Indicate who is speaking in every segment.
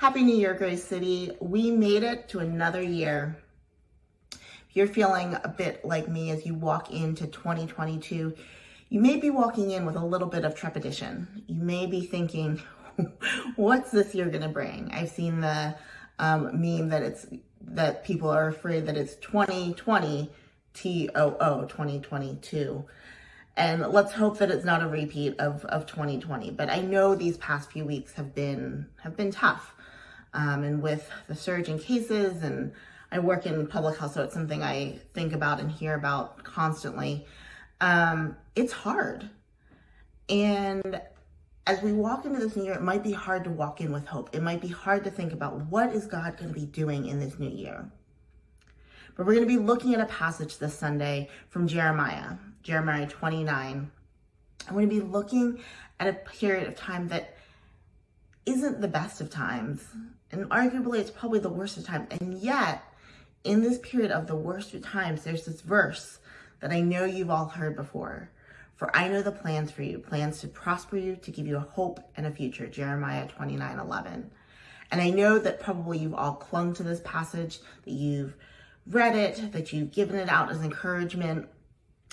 Speaker 1: Happy New Year, Grace City. We made it to another year. If you're feeling a bit like me as you walk into 2022, you may be walking in with a little bit of trepidation. You may be thinking, what's this year gonna bring? I've seen the meme that people are afraid that it's 2020, TOO, 2022. And let's hope that it's not a repeat of 2020. But I know these past few weeks have been tough. And with the surge in cases, and I work in public health, so it's something I think about and hear about constantly. It's hard. And as we walk into this new year, it might be hard to walk in with hope. It might be hard to think about what is God going to be doing in this new year. But we're going to be looking at a passage this Sunday from Jeremiah 29. I'm going to be looking at a period of time that isn't the best of times. And arguably, it's probably the worst of times. And yet, in this period of the worst of times, there's this verse that I know you've all heard before. For I know the plans for you, plans to prosper you, to give you a hope and a future. Jeremiah 29:11. And I know that probably you've all clung to this passage, that you've read it, that you've given it out as encouragement.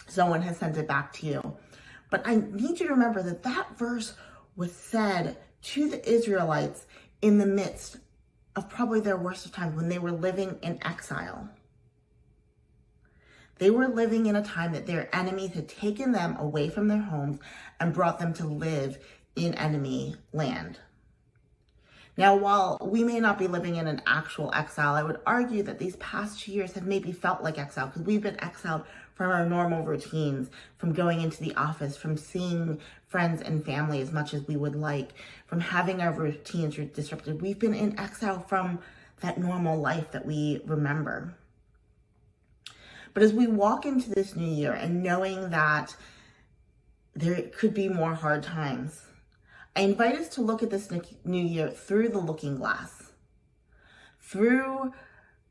Speaker 1: Someone has sent it back to you. But I need you to remember that that verse was said to the Israelites in the midst of probably their worst of times, when they were living in exile. They were living in a time that their enemies had taken them away from their homes and brought them to live in enemy land. Now, while we may not be living in an actual exile, I would argue that these past 2 years have maybe felt like exile, because we've been exiled from our normal routines, from going into the office, from seeing friends and family as much as we would like, from having our routines disrupted. We've been in exile from that normal life that we remember. But as we walk into this new year and knowing that there could be more hard times, I invite us to look at this new year through the looking glass, through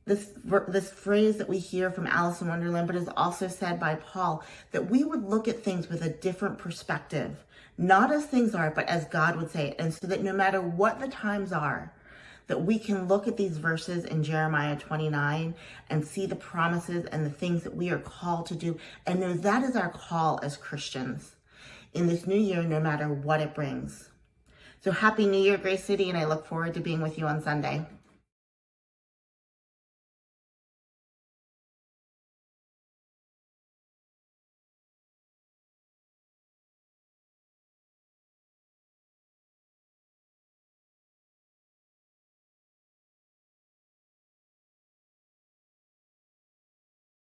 Speaker 1: this phrase that we hear from Alice in Wonderland, but is also said by Paul, that we would look at things with a different perspective, not as things are, but as God would say it. And so that no matter what the times are, that we can look at these verses in Jeremiah 29 and see the promises and the things that we are called to do, and know that is our call as Christians in this new year, no matter what it brings. So happy New Year, Grace City, and I look forward to being with you on Sunday.